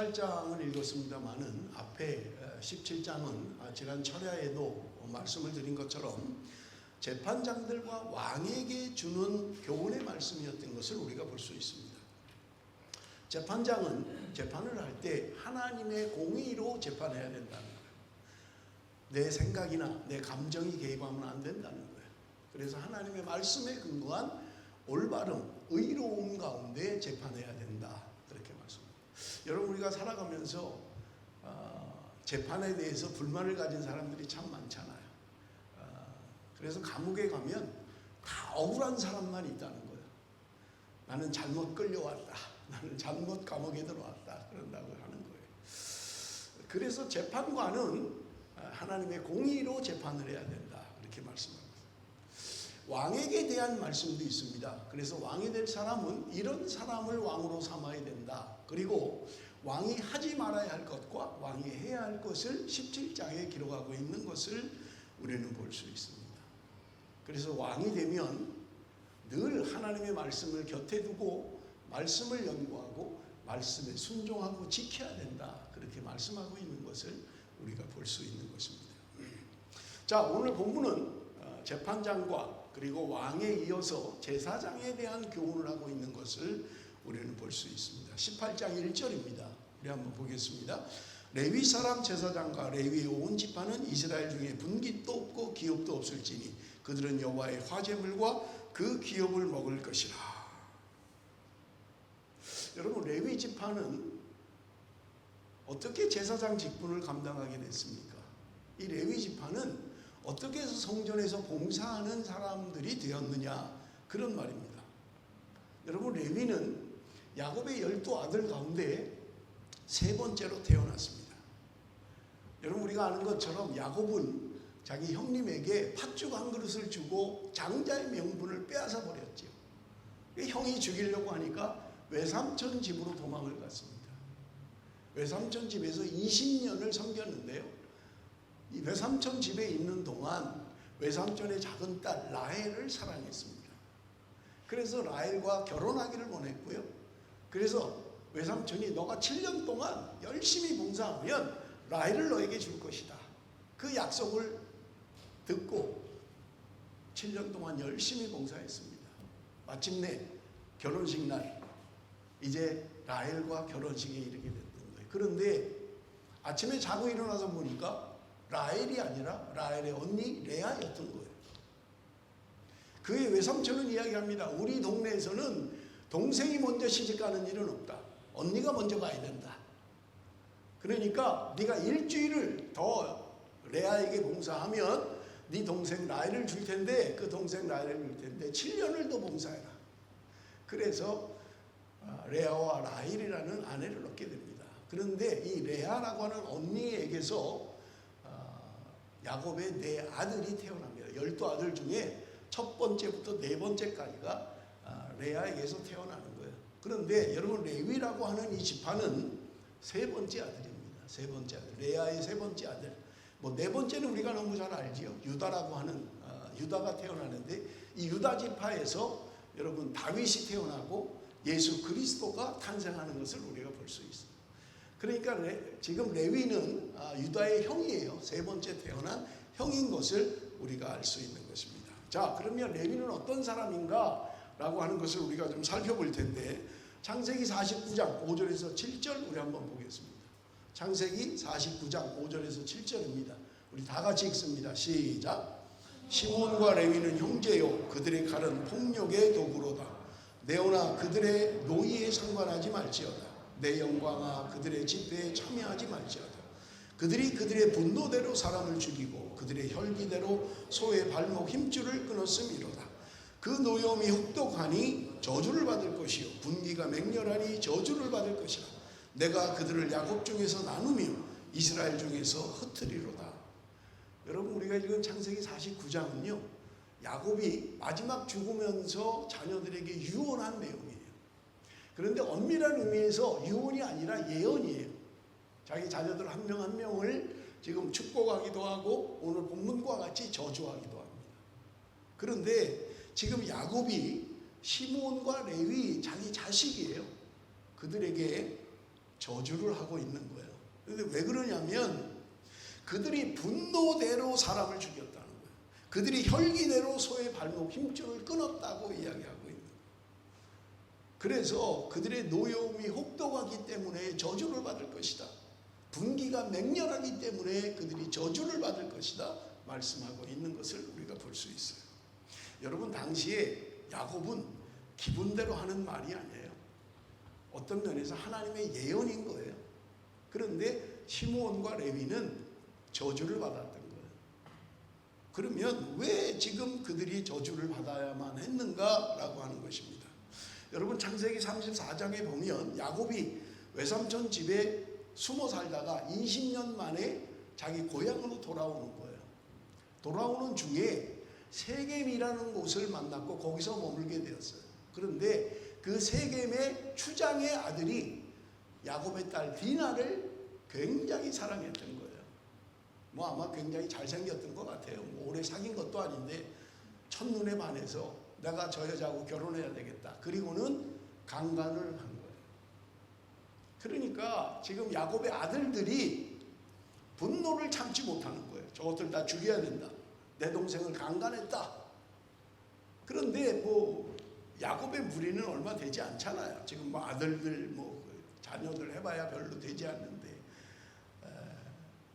18장을 읽었습니다마는 앞에 17장은 지난 철야에도 말씀을 드린 것처럼 재판장들과 왕에게 주는 교훈의 말씀이었던 것을 우리가 볼 수 있습니다. 재판장은 재판을 할 때 하나님의 공의로 재판해야 된다는 거예요. 내 생각이나 내 감정이 개입하면 안 된다는 거예요. 그래서 하나님의 말씀에 근거한 올바름, 의로움 가운데 재판해야 된다. 그렇게 말씀합니다. 여러분, 우리가 살아가면서 재판에 대해서 불만을 가진 사람들이 참 많잖아요. 그래서 감옥에 가면 다 억울한 사람만 있다는 거예요. 나는 잘못 끌려왔다. 나는 잘못 감옥에 들어왔다. 그런다고 하는 거예요. 그래서 재판관은 하나님의 공의로 재판을 해야 된다. 이렇게 말씀합니다. 왕에게 대한 말씀도 있습니다. 그래서 왕이 될 사람은 이런 사람을 왕으로 삼아야 된다. 그리고 왕이 하지 말아야 할 것과 왕이 해야 할 것을 17장에 기록하고 있는 것을 우리는 볼 수 있습니다. 그래서 왕이 되면 늘 하나님의 말씀을 곁에 두고 말씀을 연구하고 말씀에 순종하고 지켜야 된다. 그렇게 말씀하고 있는 것을 우리가 볼 수 있는 것입니다. 자, 오늘 본문은 재판장과 그리고 왕에 이어서 제사장에 대한 교훈을 하고 있는 것을 우리는 볼 수 있습니다. 18장 1절입니다. 우리 한번 보겠습니다. 레위 사람 제사장과 레위의 온 지파는 이스라엘 중에 분깃도 없고 기업도 없을지니 그들은 여호와의 화제물과 그 기업을 먹을 것이라. 여러분, 레위 지파는 어떻게 제사장 직분을 감당하게 됐습니까? 이 레위 지파는 어떻게 해서 성전에서 봉사하는 사람들이 되었느냐, 그런 말입니다. 여러분, 레위는 야곱의 12아들 가운데 세 번째로 태어났습니다. 여러분, 우리가 아는 것처럼 야곱은 자기 형님에게 팥죽 한 그릇을 주고 장자의 명분을 빼앗아 버렸죠. 형이 죽이려고 하니까 외삼촌 집으로 도망을 갔습니다. 외삼촌 집에서 20년을 섬겼는데요. 이 외삼촌 집에 있는 동안 외삼촌의 작은 딸 라헬을 사랑했습니다. 그래서 라헬과 결혼하기를 원했고요. 그래서 외삼촌이 너가 7년 동안 열심히 봉사하면 라헬을 너에게 줄 것이다. 그 약속을 듣고 7년 동안 열심히 봉사했습니다. 마침내 결혼식 날 이제 라헬과 결혼식에 이르게 됐던 거예요. 그런데 아침에 자고 일어나서 보니까 라헬이 아니라 라헬의 언니 레아였던 거예요. 그의 외삼촌은 이야기합니다. 우리 동네에서는 동생이 먼저 시집가는 일은 없다. 언니가 먼저 가야 된다. 그러니까 네가 일주일을 더 레아에게 봉사하면 네 동생 라헬을 줄 텐데 그 동생 라헬을 줄 텐데 7년을 더 봉사해라. 그래서 레아와 라헬이라는 아내를 얻게 됩니다. 그런데 이 레아라고 하는 언니에게서 야곱의 4아들이 태어납니다. 12아들 중에 첫 번째부터 4번째까지가 레아에게서 태어나는 거예요. 그런데 여러분, 레위라고 하는 이 지파는 3번째 아들입니다. 3번째 아들. 레아의 3번째 아들. 뭐 4번째는 우리가 너무 잘 알지요. 유다라고 하는 유다가 태어나는데 이 유다 지파에서 여러분 다윗이 태어나고 예수 그리스도가 탄생하는 것을 우리가 볼 수 있습니다. 그러니까 지금 레위는 유다의 형이에요. 3번째 태어난 형인 것을 우리가 알 수 있는 것입니다. 자, 그러면 레위는 어떤 사람인가 라고 하는 것을 우리가 좀 살펴볼 텐데 창세기 49장 5절에서 7절 우리 한번 보겠습니다. 창세기 49장 5절에서 7절입니다. 우리 다 같이 읽습니다. 시작. 시몬과 레위는 형제요 그들의 칼은 폭력의 도구로다. 내오나 그들의 노예에 상관하지 말지어다. 내 영광아 그들의 집회에 참여하지 말지어다. 그들이 그들의 분노대로 사람을 죽이고 그들의 혈기대로 소의 발목 힘줄을 끊었음이로다. 그 노여움이 혹독하니 저주를 받을 것이요 분기가 맹렬하니 저주를 받을 것이라. 내가 그들을 야곱 중에서 나누며 이스라엘 중에서 흩으리로다. 여러분, 우리가 읽은 창세기 49장은요 야곱이 마지막 죽으면서 자녀들에게 유언한 내용이에요. 그런데 엄밀한 의미에서 유언이 아니라 예언이에요. 자기 자녀들 한 명 한 명을 지금 축복하기도 하고 오늘 본문과 같이 저주하기도 합니다. 그런데 지금 야곱이 시몬과 레위 자기 자식이에요. 그들에게 저주를 하고 있는 거예요. 그런데 왜 그러냐면 그들이 분노대로 사람을 죽였다는 거예요. 그들이 혈기대로 소의 발목 힘줄을 끊었다고 이야기하고 있는 거예요. 그래서 그들의 노여움이 혹독하기 때문에 저주를 받을 것이다. 분기가 맹렬하기 때문에 그들이 저주를 받을 것이다 말씀하고 있는 것을 우리가 볼 수 있어요. 여러분, 당시에 야곱은 기분대로 하는 말이 아니에요. 어떤 면에서 하나님의 예언인 거예요. 그런데 시므온과 레위는 저주를 받았던 거예요. 그러면 왜 지금 그들이 저주를 받아야만 했는가라고 하는 것입니다. 여러분, 창세기 34장에 보면 야곱이 외삼촌 집에 숨어 살다가 20년 만에 자기 고향으로 돌아오는 거예요. 돌아오는 중에 세겜이라는 곳을 만났고 거기서 머물게 되었어요. 그런데 그 세겜의 추장의 아들이 야곱의 딸 디나를 굉장히 사랑했던 거예요. 뭐 아마 굉장히 잘생겼던 것 같아요. 뭐 오래 사귄 것도 아닌데 첫눈에 반해서 내가 저 여자하고 결혼해야 되겠다. 그리고는 강간을 한 거예요. 그러니까 지금 야곱의 아들들이 분노를 참지 못하는 거예요. 저것들 다 죽여야 된다. 내 동생을 강간했다. 그런데 뭐 야곱의 무리는 얼마 되지 않잖아요. 지금 뭐 아들들 뭐 자녀들 해봐야 별로 되지 않는데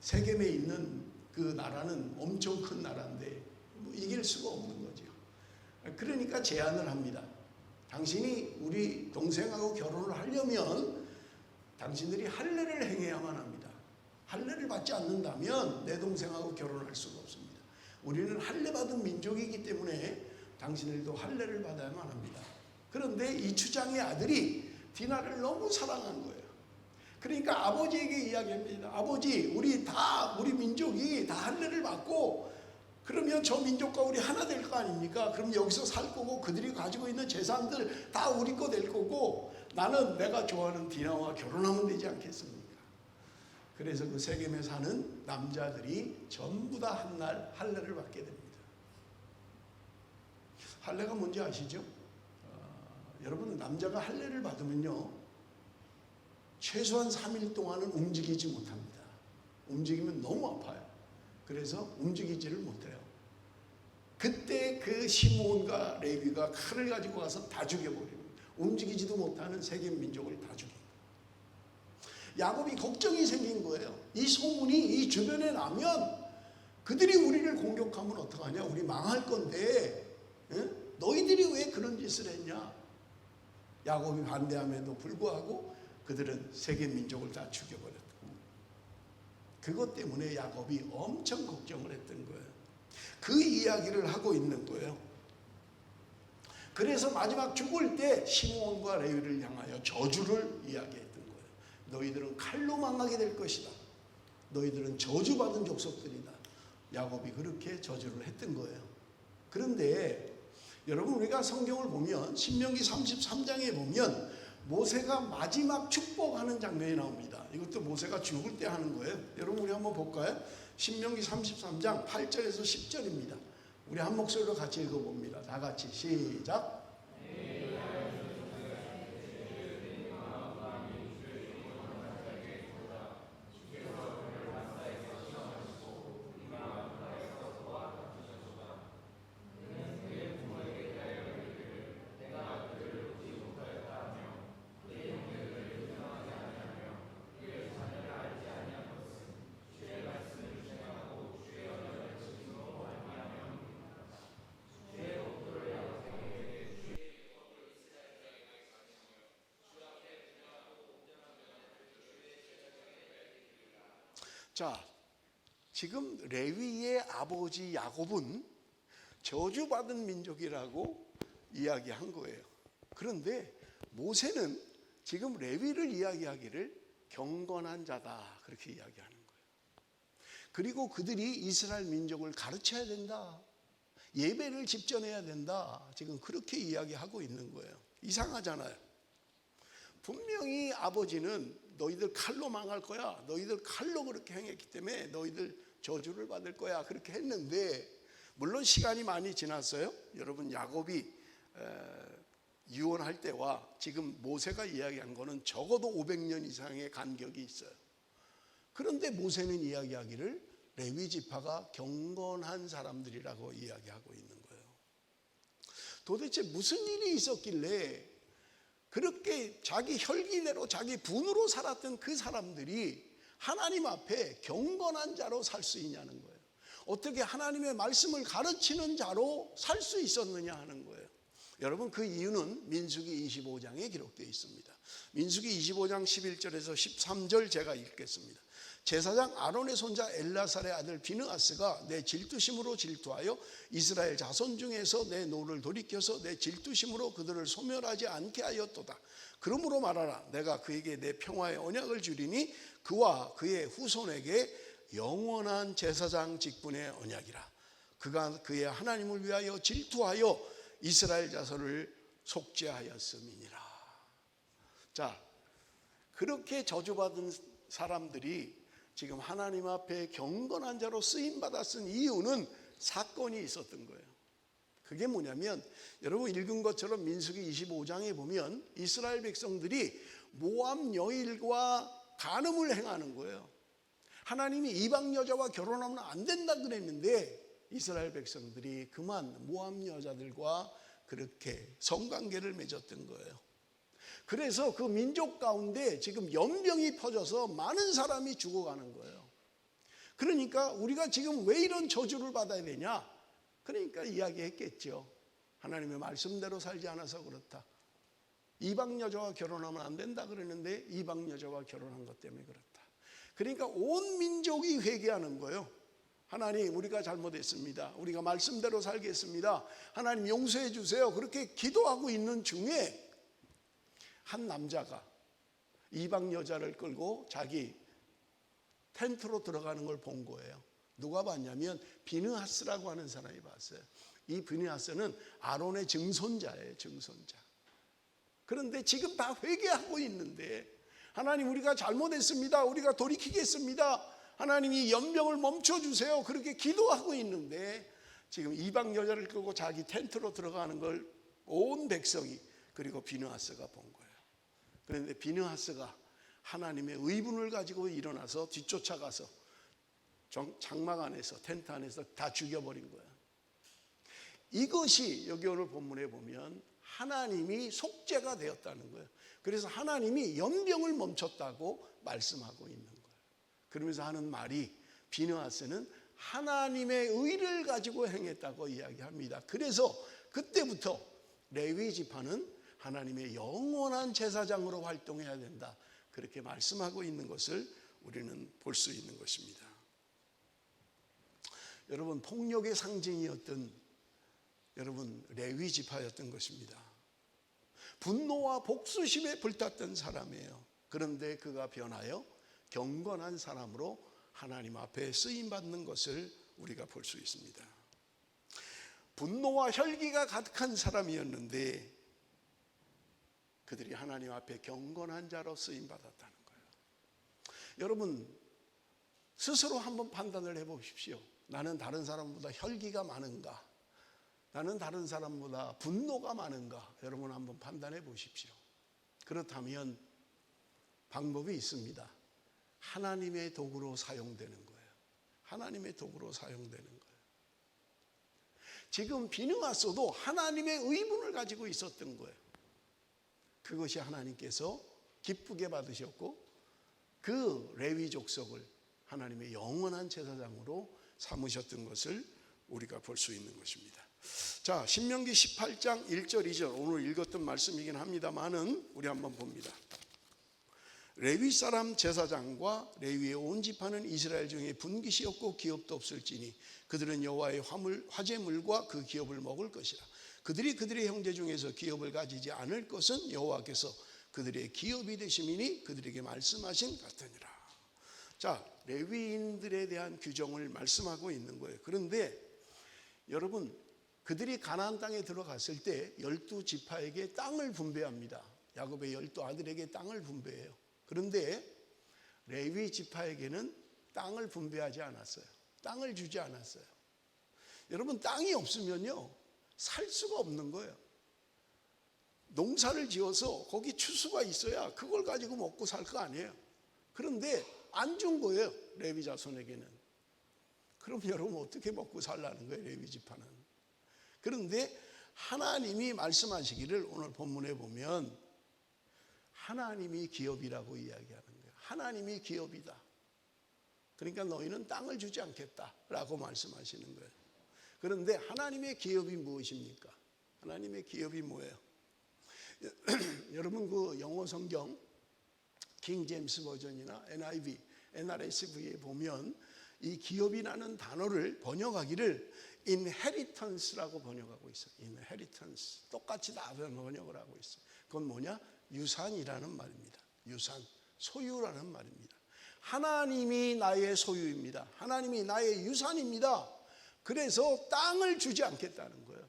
세겜에 있는 그 나라는 엄청 큰 나라인데 뭐 이길 수가 없는 거죠. 그러니까 제안을 합니다. 당신이 우리 동생하고 결혼을 하려면 당신들이 할례를 행해야만 합니다. 할례를 받지 않는다면 내 동생하고 결혼할 수가 없습니다. 우리는 할례 받은 민족이기 때문에 당신들도 할례를 받아야만 합니다. 그런데 이 추장의 아들이 디나를 너무 사랑한 거예요. 그러니까 아버지에게 이야기합니다. 아버지, 우리 민족이 다 할례를 받고 그러면 저 민족과 우리 하나 될 거 아닙니까? 그럼 여기서 살 거고 그들이 가지고 있는 재산들 다 우리 거 될 거고 나는 내가 좋아하는 디나와 결혼하면 되지 않겠습니까? 그래서 그 세겜에 사는 남자들이 전부 다 한 날 할례를 받게 됩니다. 할례가 뭔지 아시죠? 여러분, 남자가 할례를 받으면요 최소한 3일 동안은 움직이지 못합니다. 움직이면 너무 아파요. 그래서 움직이지를 못해요. 그때 그 시므온과 레위가 칼을 가지고 가서 다 죽여버립니다. 움직이지도 못하는 세겜 민족을 다 죽입니다. 야곱이 걱정이 생긴 거예요. 이 소문이 이 주변에 나면 그들이 우리를 공격하면 어떡하냐? 우리 망할 건데 너희들이 왜 그런 짓을 했냐? 야곱이 반대함에도 불구하고 그들은 세겜 민족을 다 죽여버렸다. 그것 때문에 야곱이 엄청 걱정을 했던 거예요. 그 이야기를 하고 있는 거예요. 그래서 마지막 죽을 때 시므온과 레위를 향하여 저주를 이야기했던 거예요. 너희들은 칼로 망하게 될 것이다. 너희들은 저주받은 족속들이다. 야곱이 그렇게 저주를 했던 거예요. 그런데 여러분, 우리가 성경을 보면 신명기 33장에 보면 모세가 마지막 축복하는 장면이 나옵니다. 이것도 모세가 죽을 때 하는 거예요. 여러분, 우리 한번 볼까요? 신명기 33장 8절에서 10절입니다. 우리 한 목소리로 같이 읽어봅니다. 다 같이 시작. 자, 지금 레위의 아버지 야곱은 저주받은 민족이라고 이야기한 거예요. 그런데 모세는 지금 레위를 이야기하기를 경건한 자다 그렇게 이야기하는 거예요. 그리고 그들이 이스라엘 민족을 가르쳐야 된다. 예배를 집전해야 된다. 지금 그렇게 이야기하고 있는 거예요. 이상하잖아요. 분명히 아버지는 너희들 칼로 망할 거야. 너희들 칼로 그렇게 행했기 때문에 너희들 저주를 받을 거야. 그렇게 했는데 물론 시간이 많이 지났어요. 여러분, 야곱이 유언할 때와 지금 모세가 이야기한 거는 적어도 500년 이상의 간격이 있어요. 그런데 모세는 이야기하기를 레위 지파가 경건한 사람들이라고 이야기하고 있는 거예요. 도대체 무슨 일이 있었길래 그렇게 자기 혈기대로 자기 분으로 살았던 그 사람들이 하나님 앞에 경건한 자로 살 수 있냐는 거예요. 어떻게 하나님의 말씀을 가르치는 자로 살 수 있었느냐 하는 거예요. 여러분, 그 이유는 민수기 25장에 기록되어 있습니다. 민수기 25장 11절에서 13절 제가 읽겠습니다. 제사장 아론의 손자 엘라살의 아들 비느하스가 내 질투심으로 질투하여 이스라엘 자손 중에서 내 노를 돌이켜서 내 질투심으로 그들을 소멸하지 않게 하였도다. 그러므로 말하라. 내가 그에게 내 평화의 언약을 주리니 그와 그의 후손에게 영원한 제사장 직분의 언약이라. 그가 그의 하나님을 위하여 질투하여 이스라엘 자손을 속죄하였음이니라. 자, 그렇게 저주받은 사람들이 지금 하나님 앞에 경건한 자로 쓰임받았은 이유는 사건이 있었던 거예요. 그게 뭐냐면 여러분 읽은 것처럼 민수기 25장에 보면 이스라엘 백성들이 모압 여인과 간음을 행하는 거예요. 하나님이 이방 여자와 결혼하면 안 된다 그랬는데 이스라엘 백성들이 그만 모압 여자들과 그렇게 성관계를 맺었던 거예요. 그래서 그 민족 가운데 지금 연병이 퍼져서 많은 사람이 죽어가는 거예요. 그러니까 우리가 지금 왜 이런 저주를 받아야 되냐? 그러니까 이야기했겠죠. 하나님의 말씀대로 살지 않아서 그렇다. 이방 여자와 결혼하면 안 된다 그랬는데 이방 여자와 결혼한 것 때문에 그렇다. 그러니까 온 민족이 회개하는 거예요. 하나님, 우리가 잘못했습니다. 우리가 말씀대로 살겠습니다. 하나님 용서해 주세요. 그렇게 기도하고 있는 중에 한 남자가 이방 여자를 끌고 자기 텐트로 들어가는 걸 본 거예요. 누가 봤냐면 비느하스라고 하는 사람이 봤어요. 이 비느하스는 아론의 증손자예요. 증손자. 그런데 지금 다 회개하고 있는데 하나님, 우리가 잘못했습니다. 우리가 돌이키겠습니다. 하나님, 이 연병을 멈춰주세요. 그렇게 기도하고 있는데 지금 이방 여자를 끌고 자기 텐트로 들어가는 걸 온 백성이 그리고 비느하스가 본 거예요. 그런데 비느하스가 하나님의 의분을 가지고 일어나서 뒤쫓아가서 장막 안에서 텐트 안에서 다 죽여버린 거예요. 이것이 여기 오늘 본문에 보면 하나님이 속죄가 되었다는 거예요. 그래서 하나님이 연병을 멈췄다고 말씀하고 있는 거예요. 그러면서 하는 말이 비느하스는 하나님의 의를 가지고 행했다고 이야기합니다. 그래서 그때부터 레위 지파는 하나님의 영원한 제사장으로 활동해야 된다. 그렇게 말씀하고 있는 것을 우리는 볼 수 있는 것입니다. 여러분, 폭력의 상징이었던 여러분 레위 지파였던 것입니다. 분노와 복수심에 불탔던 사람이에요. 그런데 그가 변하여 경건한 사람으로 하나님 앞에 쓰임받는 것을 우리가 볼 수 있습니다. 분노와 혈기가 가득한 사람이었는데 그들이 하나님 앞에 경건한 자로 쓰임받았다는 거예요. 여러분, 스스로 한번 판단을 해보십시오. 나는 다른 사람보다 혈기가 많은가? 나는 다른 사람보다 분노가 많은가? 여러분 한번 판단해 보십시오. 그렇다면 방법이 있습니다. 하나님의 도구로 사용되는 거예요. 하나님의 도구로 사용되는 거예요. 지금 비느하스도 하나님의 의분을 가지고 있었던 거예요. 그것이 하나님께서 기쁘게 받으셨고 그 레위 족속을 하나님의 영원한 제사장으로 삼으셨던 것을 우리가 볼 수 있는 것입니다. 자, 신명기 18장 1절 2절 오늘 읽었던 말씀이긴 합니다만은 우리 한번 봅니다. 레위 사람 제사장과 레위의 온 지파는 이스라엘 중에 분깃이 없고 기업도 없을지니 그들은 여호와의 화제물과 그 기업을 먹을 것이라. 그들이 그들의 형제 중에서 기업을 가지지 않을 것은 여호와께서 그들의 기업이 되심이니 그들에게 말씀하신 같으니라. 자, 레위인들에 대한 규정을 말씀하고 있는 거예요. 그런데 여러분, 그들이 가나안 땅에 들어갔을 때 12지파에게 땅을 분배합니다. 야곱의 12아들에게 땅을 분배해요. 그런데 레위 지파에게는 땅을 분배하지 않았어요. 땅을 주지 않았어요. 여러분, 땅이 없으면요 살 수가 없는 거예요. 농사를 지어서 거기 추수가 있어야 그걸 가지고 먹고 살 거 아니에요. 그런데 안 준 거예요, 레위 자손에게는. 그럼 여러분 어떻게 먹고 살라는 거예요, 레위 지파는. 그런데 하나님이 말씀하시기를 오늘 본문에 보면 하나님이 기업이라고 이야기하는 거예요. 하나님이 기업이다. 그러니까 너희는 땅을 주지 않겠다라고 말씀하시는 거예요. 그런데 하나님의 기업이 무엇입니까? 하나님의 기업이 뭐예요? 여러분 그 영어 성경 킹 제임스 버전이나 NIV, NRSV에 보면 이 기업이라는 단어를 번역하기를 inheritance라고 번역하고 있어요. inheritance. 똑같이 다 번역을 하고 있어요. 그건 뭐냐? 유산이라는 말입니다. 유산, 소유라는 말입니다. 하나님이 나의 소유입니다. 하나님이 나의 유산입니다. 그래서 땅을 주지 않겠다는 거예요.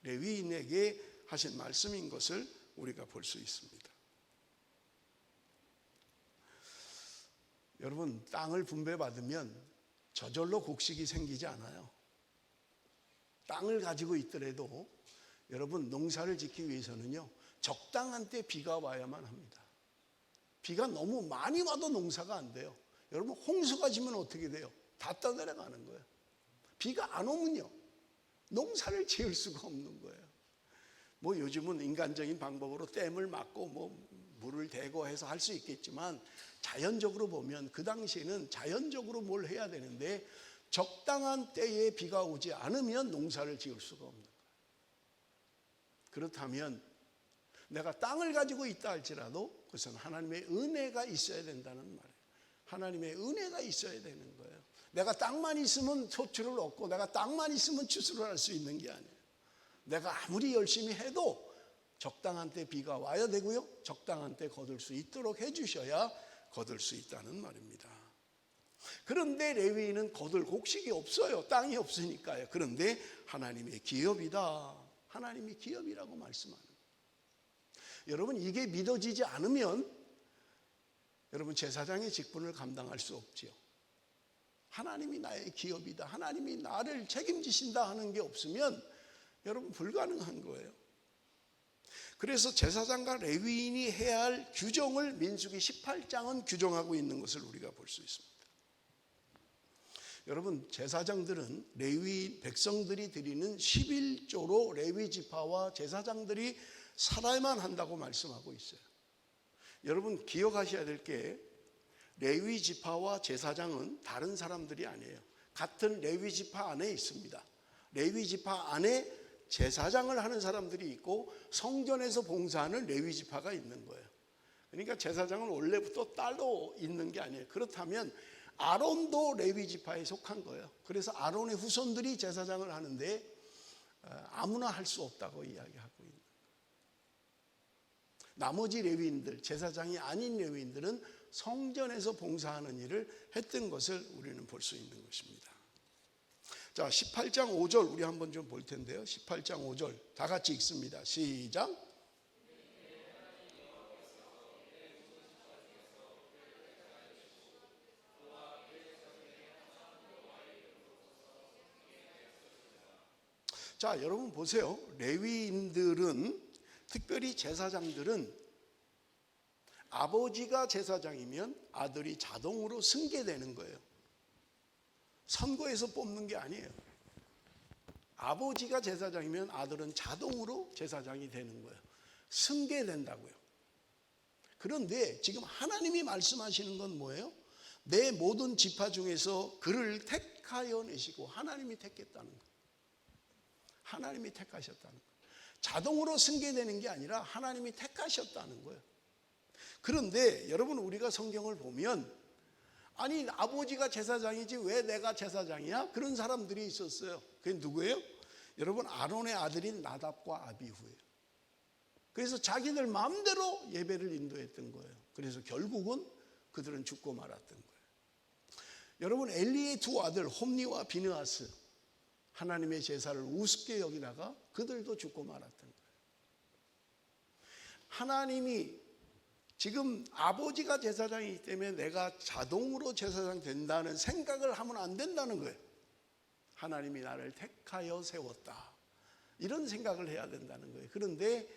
레위인에게 하신 말씀인 것을 우리가 볼 수 있습니다. 여러분, 땅을 분배받으면 저절로 곡식이 생기지 않아요. 땅을 가지고 있더라도 여러분 농사를 짓기 위해서는요, 적당한 때 비가 와야만 합니다. 비가 너무 많이 와도 농사가 안 돼요. 여러분 홍수가 지면 어떻게 돼요? 다 떠내려가는 거예요. 비가 안 오면요, 농사를 지을 수가 없는 거예요. 뭐 요즘은 인간적인 방법으로 댐을 막고 뭐 물을 대고 해서 할 수 있겠지만 자연적으로 보면 그 당시에는 자연적으로 뭘 해야 되는데 적당한 때에 비가 오지 않으면 농사를 지을 수가 없는 거예요. 그렇다면 내가 땅을 가지고 있다 할지라도 그것은 하나님의 은혜가 있어야 된다는 말이에요. 하나님의 은혜가 있어야 되는 거예요. 내가 땅만 있으면 소출을 얻고 내가 땅만 있으면 추수를 할 수 있는 게 아니에요. 내가 아무리 열심히 해도 적당한 때 비가 와야 되고요, 적당한 때 거둘 수 있도록 해주셔야 거둘 수 있다는 말입니다. 그런데 레위인은 거둘 곡식이 없어요. 땅이 없으니까요. 그런데 하나님의 기업이다. 하나님이 기업이라고 말씀하는 거예요. 여러분 이게 믿어지지 않으면 여러분 제사장의 직분을 감당할 수 없지요. 하나님이 나의 기업이다, 하나님이 나를 책임지신다 하는 게 없으면 여러분 불가능한 거예요. 그래서 제사장과 레위인이 해야 할 규정을 민수기 18장은 규정하고 있는 것을 우리가 볼 수 있습니다. 여러분 제사장들은 레위 백성들이 드리는 11조로 레위 지파와 제사장들이 살아야만 한다고 말씀하고 있어요. 여러분 기억하셔야 될 게 레위 지파와 제사장은 다른 사람들이 아니에요. 같은 레위 지파 안에 있습니다. 레위 지파 안에 제사장을 하는 사람들이 있고 성전에서 봉사하는 레위 지파가 있는 거예요. 그러니까 제사장은 원래부터 따로 있는 게 아니에요. 그렇다면 아론도 레위 지파에 속한 거예요. 그래서 아론의 후손들이 제사장을 하는데 아무나 할 수 없다고 이야기하고 있는 거예요. 나머지 레위인들, 제사장이 아닌 레위인들은 성전에서 봉사하는 일을 했던 것을 우리는 볼 수 있는 것입니다. 자, 18장 5절 우리 한번 좀 볼 텐데요. 18장 5절 다 같이 읽습니다. 시작. 자, 여러분 보세요. 레위인들은, 특별히 제사장들은 아버지가 제사장이면 아들이 자동으로 승계되는 거예요. 선거에서 뽑는 게 아니에요. 아버지가 제사장이면 아들은 자동으로 제사장이 되는 거예요. 승계된다고요. 그런데 지금 하나님이 말씀하시는 건 뭐예요? 내 모든 지파 중에서 그를 택하여 내시고, 하나님이 택했다는 거예요. 하나님이 택하셨다는 거예요. 자동으로 승계되는 게 아니라 하나님이 택하셨다는 거예요. 그런데 여러분 우리가 성경을 보면 아니 아버지가 제사장이지 왜 내가 제사장이야? 그런 사람들이 있었어요. 그게 누구예요? 여러분 아론의 아들인 나답과 아비후예요. 그래서 자기들 마음대로 예배를 인도했던 거예요. 그래서 결국은 그들은 죽고 말았던 거예요. 여러분 엘리의 두 아들 홈니와 비느하스, 하나님의 제사를 우습게 여기다가 그들도 죽고 말았던 거예요. 하나님이 지금 아버지가 제사장이기 때문에 내가 자동으로 제사장 된다는 생각을 하면 안 된다는 거예요. 하나님이 나를 택하여 세웠다, 이런 생각을 해야 된다는 거예요. 그런데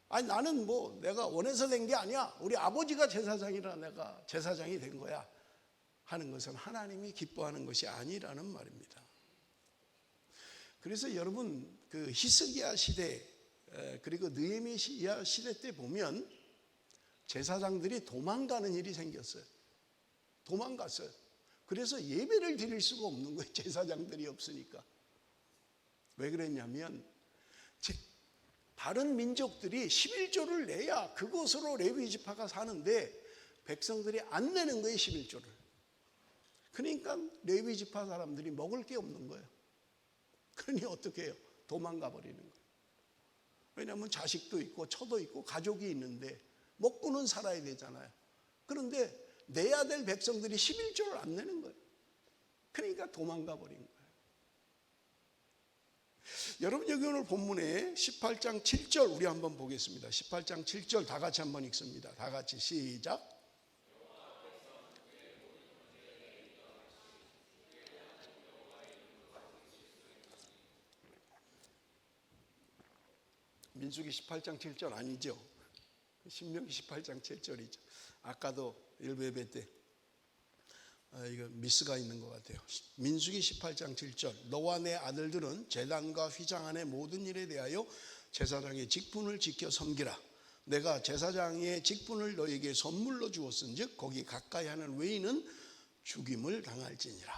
아니 나는 뭐 내가 원해서 된 게 아니야. 우리 아버지가 제사장이라 내가 제사장이 된 거야. 하는 것은 하나님이 기뻐하는 것이 아니라는 말입니다. 그래서 여러분 그 히스기야 시대 그리고 느헤미야 시대 때 보면 제사장들이 도망가는 일이 생겼어요. 도망갔어요. 그래서 예배를 드릴 수가 없는 거예요. 제사장들이 없으니까. 왜 그랬냐면 다른 민족들이 11조를 내야 그것으로 레위 지파가 사는데 백성들이 안 내는 거예요. 11조를. 그러니까 레위 지파 사람들이 먹을 게 없는 거예요. 그러니 어떻게 해요? 도망가 버리는 거예요. 왜냐하면 자식도 있고 처도 있고 가족이 있는데 먹고는 살아야 되잖아요. 그런데 내야 될 백성들이 11조를 안 내는 거예요. 그러니까 도망가 버린 거예요. 여러분 여기 오늘 본문에 18장 7절 우리 한번 보겠습니다. 18장 7절 다 같이 한번 읽습니다. 다 같이 시작. 민수기 18장 7절 아니죠? 신명기 18장 7절이죠. 아까도 일부 예배 때 이거 미스가 있는 것 같아요. 민수기 18장 7절 너와 내 아들들은 제단과 휘장 안의 모든 일에 대하여 제사장의 직분을 지켜 섬기라. 내가 제사장의 직분을 너에게 선물로 주었은즉 거기 가까이 하는 외인은 죽임을 당할지니라.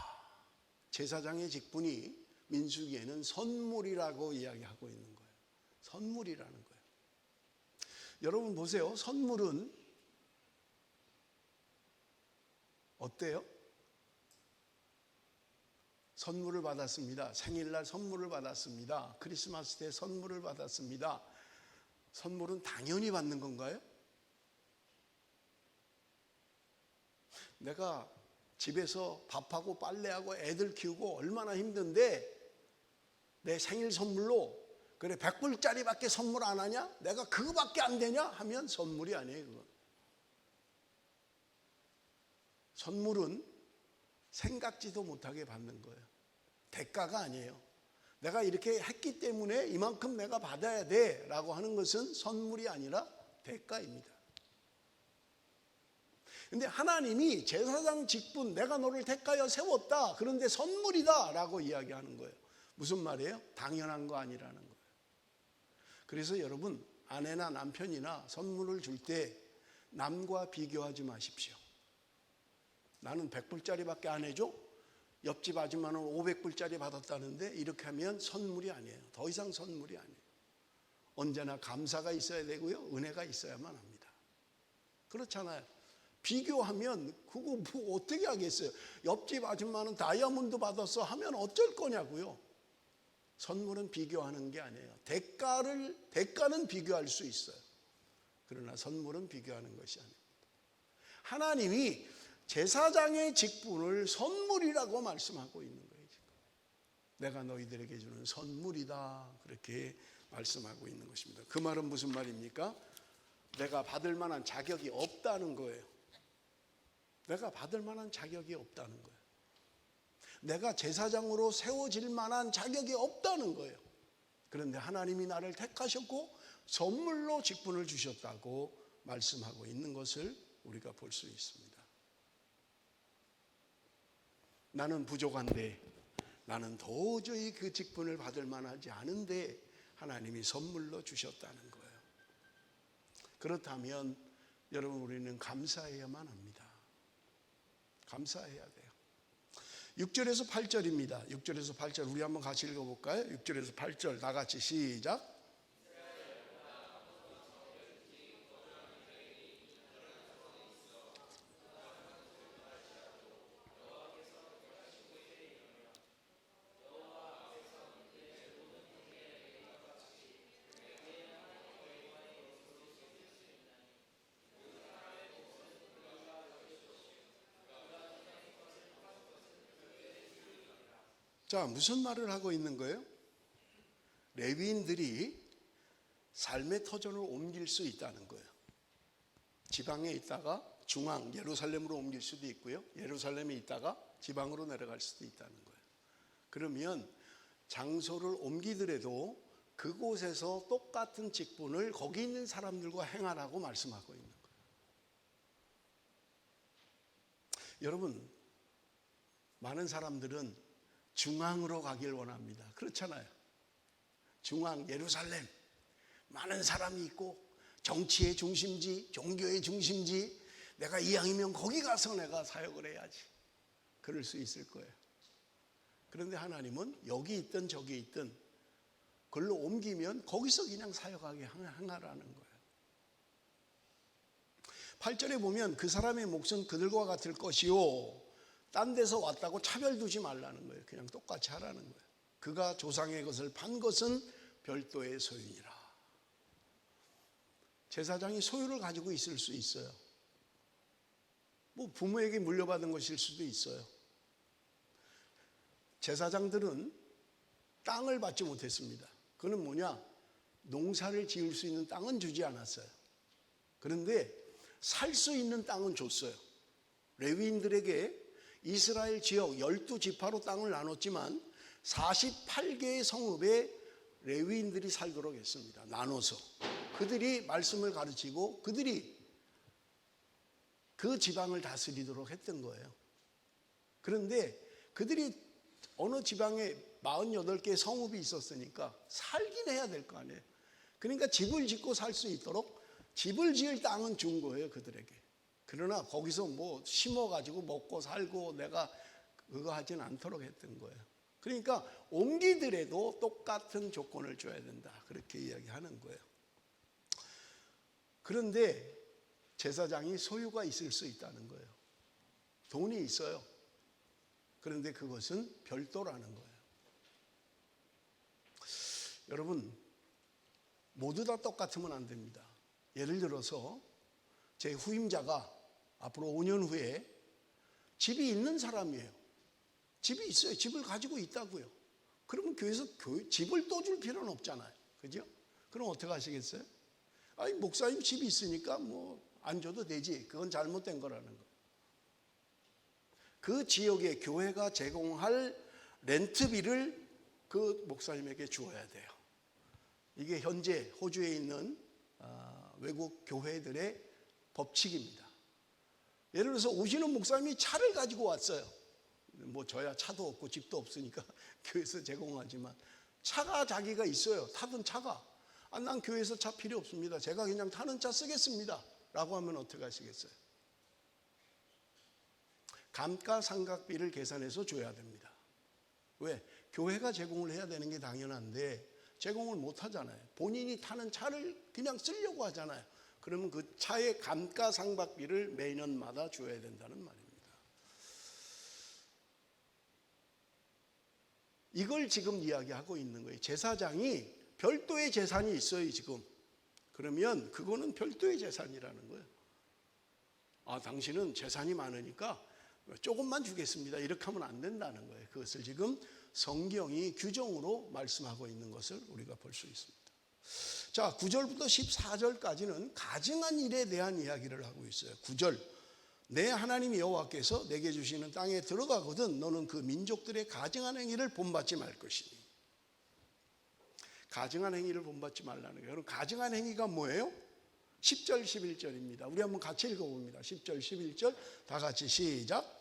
제사장의 직분이 민수기에는 선물이라고 이야기하고 있는 거예요. 선물이라는 거예요. 여러분 보세요. 선물은 어때요? 선물을 받았습니다. 생일날 선물을 받았습니다. 크리스마스 때 선물을 받았습니다. 선물은 당연히 받는 건가요? 내가 집에서 밥하고 빨래하고 애들 키우고 얼마나 힘든데 내 생일 선물로 그래 100불짜리밖에 선물 안 하냐? 내가 그거밖에 안 되냐? 하면 선물이 아니에요. 그건. 선물은 생각지도 못하게 받는 거예요. 대가가 아니에요. 내가 이렇게 했기 때문에 이만큼 내가 받아야 돼 라고 하는 것은 선물이 아니라 대가입니다. 근데 하나님이 제사장 직분 내가 너를 택하여 세웠다. 그런데 선물이다 라고 이야기하는 거예요. 무슨 말이에요? 당연한 거 아니라는 거예요. 그래서 여러분 아내나 남편이나 선물을 줄 때 남과 비교하지 마십시오. 나는 100불짜리밖에 안 해줘? 옆집 아줌마는 500불짜리 받았다는데 이렇게 하면 선물이 아니에요. 더 이상 선물이 아니에요. 언제나 감사가 있어야 되고요. 은혜가 있어야만 합니다. 그렇잖아요. 비교하면 그거 뭐 어떻게 하겠어요. 옆집 아줌마는 다이아몬드 받았어 하면 어쩔 거냐고요. 선물은 비교하는 게 아니에요. 대가는 비교할 수 있어요. 그러나 선물은 비교하는 것이 아닙니다. 하나님이 제사장의 직분을 선물이라고 말씀하고 있는 거예요. 지금. 내가 너희들에게 주는 선물이다. 그렇게 말씀하고 있는 것입니다. 그 말은 무슨 말입니까? 내가 받을 만한 자격이 없다는 거예요. 내가 받을 만한 자격이 없다는 거예요. 내가 제사장으로 세워질 만한 자격이 없다는 거예요. 그런데 하나님이 나를 택하셨고 선물로 직분을 주셨다고 말씀하고 있는 것을 우리가 볼 수 있습니다. 나는 부족한데 나는 도저히 그 직분을 받을 만하지 않은데 하나님이 선물로 주셨다는 거예요. 그렇다면 여러분 우리는 감사해야만 합니다. 감사해야 돼요. 6절에서 8절입니다. 6절에서 8절 우리 한번 같이 읽어볼까요? 6절에서 8절 다 같이 시작. 자, 무슨 말을 하고 있는 거예요? 레위인들이 삶의 터전을 옮길 수 있다는 거예요. 지방에 있다가 중앙 예루살렘으로 옮길 수도 있고요. 예루살렘에 있다가 지방으로 내려갈 수도 있다는 거예요. 그러면 장소를 옮기더라도 그곳에서 똑같은 직분을 거기 있는 사람들과 행하라고 말씀하고 있는 거예요. 여러분, 많은 사람들은 중앙으로 가길 원합니다. 그렇잖아요. 중앙, 예루살렘, 많은 사람이 있고 정치의 중심지, 종교의 중심지, 내가 이왕이면 거기 가서 내가 사역을 해야지. 그럴 수 있을 거예요. 그런데 하나님은 여기 있든 저기 있든 그걸로 옮기면 거기서 그냥 사역하게 하라는 거예요. 8절에 보면 그 사람의 몫은 그들과 같을 것이요, 딴 데서 왔다고 차별 두지 말라는 거예요. 그냥 똑같이 하라는 거예요. 그가 조상의 것을 판 것은 별도의 소유니라. 제사장이 소유를 가지고 있을 수 있어요. 뭐 부모에게 물려받은 것일 수도 있어요. 제사장들은 땅을 받지 못했습니다. 그는 뭐냐? 농사를 지을 수 있는 땅은 주지 않았어요. 그런데 살 수 있는 땅은 줬어요. 레위인들에게 이스라엘 지역 12지파로 땅을 나눴지만 48개의 성읍에 레위인들이 살도록 했습니다. 나눠서. 그들이 말씀을 가르치고 그들이 그 지방을 다스리도록 했던 거예요. 그런데 그들이 어느 지방에 48개 성읍이 있었으니까 살긴 해야 될 거 아니에요. 그러니까 집을 짓고 살 수 있도록 집을 지을 땅은 준 거예요, 그들에게. 그러나 거기서 뭐 심어가지고 먹고 살고 내가 그거 하진 않도록 했던 거예요. 그러니까 옮기더라도 똑같은 조건을 줘야 된다, 그렇게 이야기하는 거예요. 그런데 제사장이 소유가 있을 수 있다는 거예요. 돈이 있어요. 그런데 그것은 별도라는 거예요. 여러분, 모두 다 똑같으면 안 됩니다. 예를 들어서 제 후임자가 앞으로 5년 후에 집이 있는 사람이에요. 집이 있어요. 집을 가지고 있다고요. 그러면 교회에서 집을 또 줄 필요는 없잖아요. 그죠? 그럼 어떻게 하시겠어요? 아니, 목사님 집이 있으니까 뭐 안 줘도 되지. 그건 잘못된 거라는 거. 그 지역에 교회가 제공할 렌트비를 그 목사님에게 주어야 돼요. 이게 현재 호주에 있는 외국 교회들의 법칙입니다. 예를 들어서 오시는 목사님이 차를 가지고 왔어요. 뭐 저야 차도 없고 집도 없으니까 교회에서 제공하지만 차가 자기가 있어요. 타던 차가. 난 교회에서 차 필요 없습니다. 제가 그냥 타는 차 쓰겠습니다. 라고 하면 어떻게 하시겠어요? 감가상각비를 계산해서 줘야 됩니다. 왜? 교회가 제공을 해야 되는 게 당연한데 제공을 못 하잖아요. 본인이 타는 차를 그냥 쓰려고 하잖아요. 그러면 그 차의 감가상각비를 매년마다 줘야 된다는 말입니다. 이걸 지금 이야기하고 있는 거예요. 제사장이 별도의 재산이 있어요, 지금. 그러면 그거는 별도의 재산이라는 거예요. 당신은 재산이 많으니까 조금만 주겠습니다. 이렇게 하면 안 된다는 거예요. 그것을 지금 성경이 규정으로 말씀하고 있는 것을 우리가 볼 수 있습니다. 자, 9절부터 14절까지는 가증한 일에 대한 이야기를 하고 있어요. 9절, 내 하나님 여호와께서 내게 주시는 땅에 들어가거든 너는 그 민족들의 가증한 행위를 본받지 말 것이니. 가증한 행위를 본받지 말라는 거예요. 그럼 가증한 행위가 뭐예요? 10절 11절입니다. 우리 한번 같이 읽어봅니다. 10절 11절 다 같이 시작.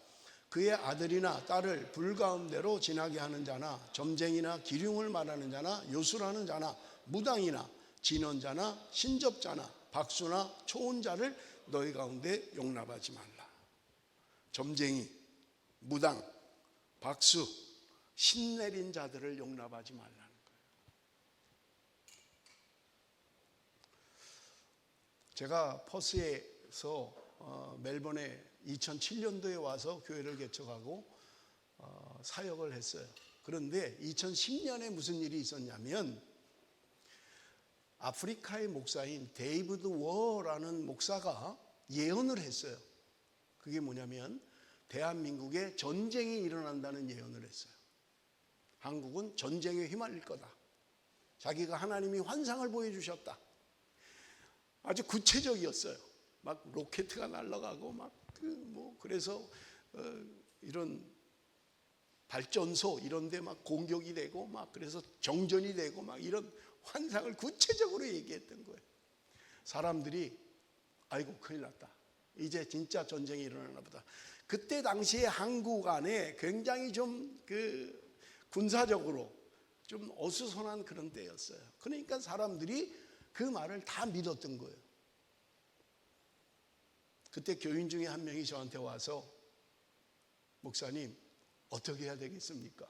그의 아들이나 딸을 불가음대로 지나게 하는 자나 점쟁이나 기륭을 말하는 자나 요술하는 자나 무당이나 진언자나 신접자나 박수나 초혼자를 너희 가운데 용납하지 말라. 점쟁이, 무당, 박수, 신내린 자들을 용납하지 말라는 거예요. 제가 퍼스에서 멜번에 2007년도에 와서 교회를 개척하고 사역을 했어요. 그런데 2010년에 무슨 일이 있었냐면 아프리카의 목사인 데이비드 워라는 목사가 예언을 했어요. 그게 뭐냐면 대한민국에 전쟁이 일어난다는 예언을 했어요. 한국은 전쟁에 휘말릴 거다. 자기가 하나님이 환상을 보여주셨다. 아주 구체적이었어요. 막 로켓가 날아가고 그래서 이런 발전소 이런 데 막 공격이 되고 그래서 정전이 되고 이런 환상을 구체적으로 얘기했던 거예요. 사람들이 아이고 큰일 났다. 이제 진짜 전쟁이 일어나나 보다. 그때 당시에 한국 안에 굉장히 좀 군사적으로 좀 어수선한 그런 때였어요. 그러니까 사람들이 그 말을 다 믿었던 거예요. 그때 교인 중에 한 명이 저한테 와서 목사님 어떻게 해야 되겠습니까?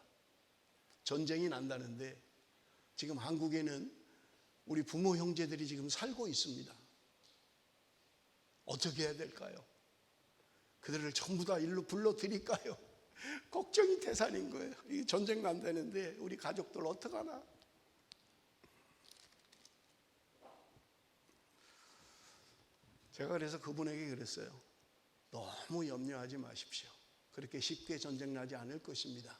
전쟁이 난다는데 지금 한국에는 우리 부모 형제들이 지금 살고 있습니다. 어떻게 해야 될까요? 그들을 전부 다 일로 불러드릴까요? 걱정이 태산인 거예요. 이 전쟁 난다는데 우리 가족들 어떡하나? 제가 그래서 그분에게 그랬어요. 너무 염려하지 마십시오. 그렇게 쉽게 전쟁 나지 않을 것입니다.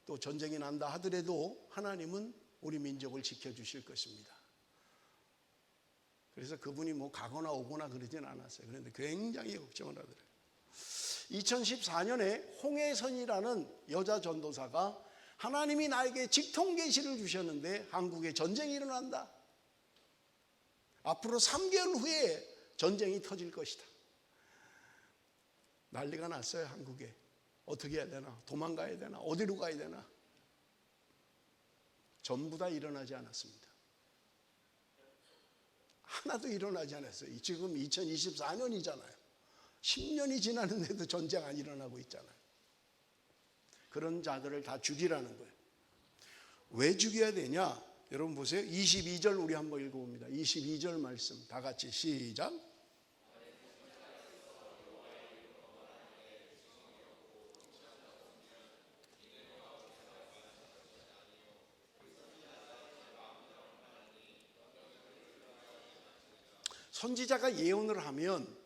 또 전쟁이 난다 하더라도 하나님은 우리 민족을 지켜주실 것입니다. 그래서 그분이 뭐 가거나 오거나 그러진 않았어요. 그런데 굉장히 걱정을 하더라고요. 2014년에 홍혜선이라는 여자 전도사가 하나님이 나에게 직통 계시를 주셨는데 한국에 전쟁이 일어난다. 앞으로 3개월 후에 전쟁이 터질 것이다. 난리가 났어요. 한국에. 어떻게 해야 되나? 도망가야 되나? 어디로 가야 되나? 전부 다 일어나지 않았습니다. 하나도 일어나지 않았어요. 지금 2024년이잖아요. 10년이 지났는데도 전쟁 안 일어나고 있잖아요. 그런 자들을 다 죽이라는 거예요. 왜 죽여야 되냐? 여러분 보세요. 22절 우리 한번 읽어봅니다. 22절 말씀 다 같이 시작. 선지자가 예언을 하면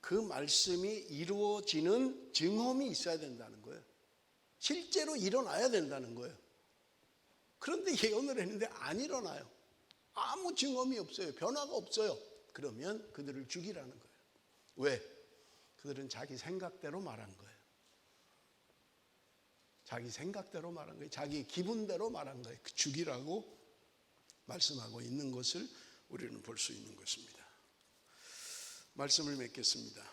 그 말씀이 이루어지는 증험이 있어야 된다는 거예요. 실제로 일어나야 된다는 거예요. 그런데 예언을 했는데 안 일어나요. 아무 증험이 없어요. 변화가 없어요. 그러면 그들을 죽이라는 거예요. 왜? 그들은 자기 생각대로 말한 거예요. 자기 생각대로 말한 거예요. 자기 기분대로 말한 거예요. 죽이라고 말씀하고 있는 것을 우리는 볼 수 있는 것입니다. 말씀을 맺겠습니다.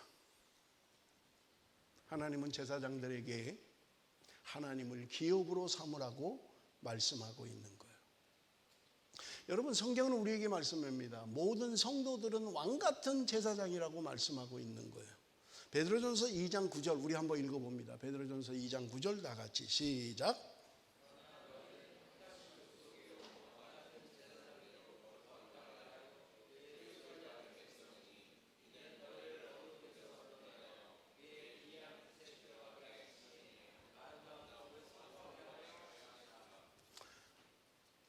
하나님은 제사장들에게 하나님을 기업으로 삼으라고 말씀하고 있는 거예요. 여러분 성경은 우리에게 말씀합니다. 모든 성도들은 왕같은 제사장이라고 말씀하고 있는 거예요. 베드로전서 2장 9절 우리 한번 읽어봅니다. 베드로전서 2장 9절 다 같이 시작.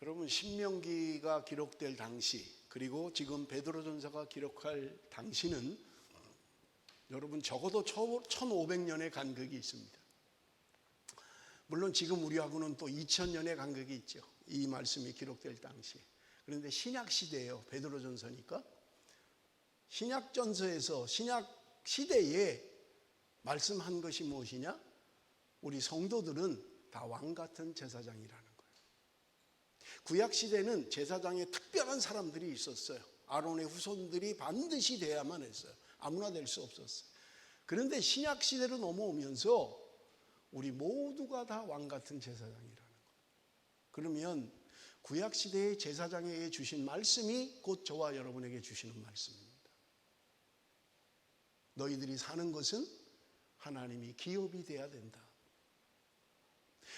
여러분 신명기가 기록될 당시 그리고 지금 베드로전서가 기록할 당시는 여러분 적어도 1500년의 간극이 있습니다. 물론 지금 우리하고는 또 2000년의 간극이 있죠. 이 말씀이 기록될 당시. 그런데 신약시대예요. 베드로전서니까. 신약전서에서 신약 시대에 말씀한 것이 무엇이냐? 우리 성도들은 다 왕같은 제사장이라는 거예요. 구약시대는 제사장에 특별한 사람들이 있었어요. 아론의 후손들이 반드시 돼야만 했어요. 아무나 될 수 없었어요. 그런데 신약시대로 넘어오면서 우리 모두가 다 왕같은 제사장이라는 거예요. 그러면 구약시대의 제사장에게 주신 말씀이 곧 저와 여러분에게 주시는 말씀입니다. 너희들이 사는 것은 하나님이 기업이 돼야 된다.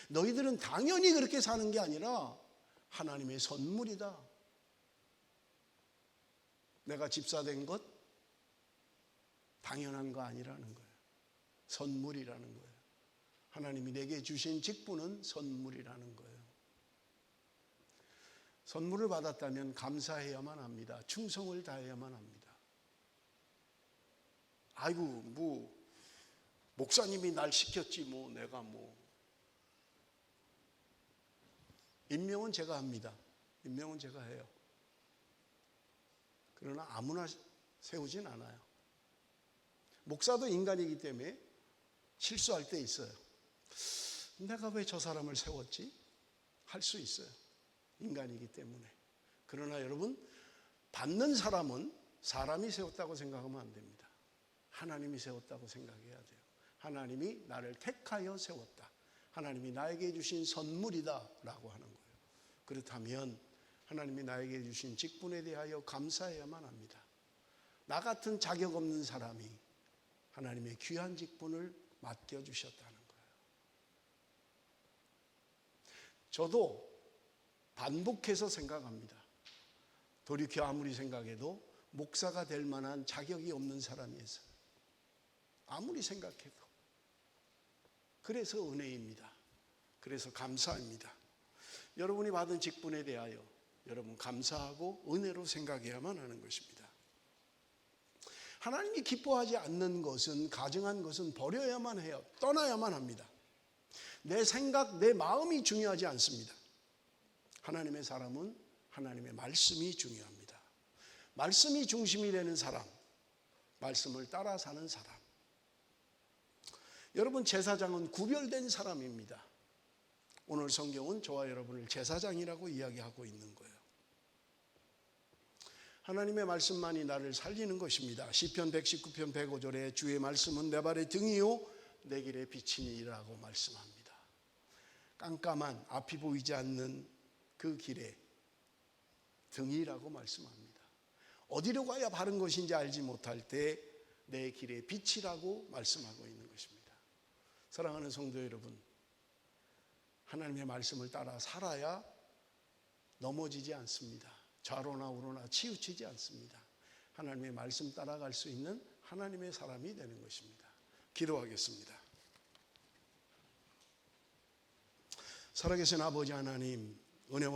너희들은 당연히 그렇게 사는 게 아니라 하나님의 선물이다. 내가 집사된 것 당연한 거 아니라는 거예요. 선물이라는 거예요. 하나님이 내게 주신 직분은 선물이라는 거예요. 선물을 받았다면 감사해야만 합니다. 충성을 다해야만 합니다. 아이고 뭐 목사님이 날 시켰지 뭐 내가 뭐 임명은 제가 합니다. 임명은 제가 해요. 그러나 아무나 세우진 않아요. 목사도 인간이기 때문에 실수할 때 있어요. 내가 왜 저 사람을 세웠지? 할 수 있어요. 인간이기 때문에. 그러나 여러분, 받는 사람은 사람이 세웠다고 생각하면 안 됩니다. 하나님이 세웠다고 생각해야 돼요. 하나님이 나를 택하여 세웠다. 하나님이 나에게 주신 선물이다 라고 하는 거예요. 그렇다면 하나님이 나에게 주신 직분에 대하여 감사해야만 합니다. 나 같은 자격 없는 사람이 하나님의 귀한 직분을 맡겨주셨다는 거예요. 저도 반복해서 생각합니다. 돌이켜 아무리 생각해도 목사가 될 만한 자격이 없는 사람이었어요. 아무리 생각해도. 그래서 은혜입니다. 그래서 감사입니다. 여러분이 받은 직분에 대하여 여러분 감사하고 은혜로 생각해야만 하는 것입니다. 하나님이 기뻐하지 않는 것은, 가증한 것은 버려야만 해요. 떠나야만 합니다. 내 생각, 내 마음이 중요하지 않습니다. 하나님의 사람은 하나님의 말씀이 중요합니다. 말씀이 중심이 되는 사람, 말씀을 따라 사는 사람. 여러분, 제사장은 구별된 사람입니다. 오늘 성경은 저와 여러분을 제사장이라고 이야기하고 있는 거예요. 하나님의 말씀만이 나를 살리는 것입니다. 시편 119편 105절에 주의 말씀은 내 발의 등이요 내 길의 빛이니라고 말씀합니다. 깜깜한 앞이 보이지 않는 그 길의 등이라고 말씀합니다. 어디로 가야 바른 것인지 알지 못할 때 내 길의 빛이라고 말씀하고 있는 것입니다. 사랑하는 성도 여러분, 하나님의 말씀을 따라 살아야 넘어지지 않습니다. 좌로나 우로나 치우치지 않습니다. 하나님의 말씀 따라갈 수 있는 하나님의 사람이 되는 것입니다. 기도하겠습니다. 살아계신 아버지 하나님, 은혜와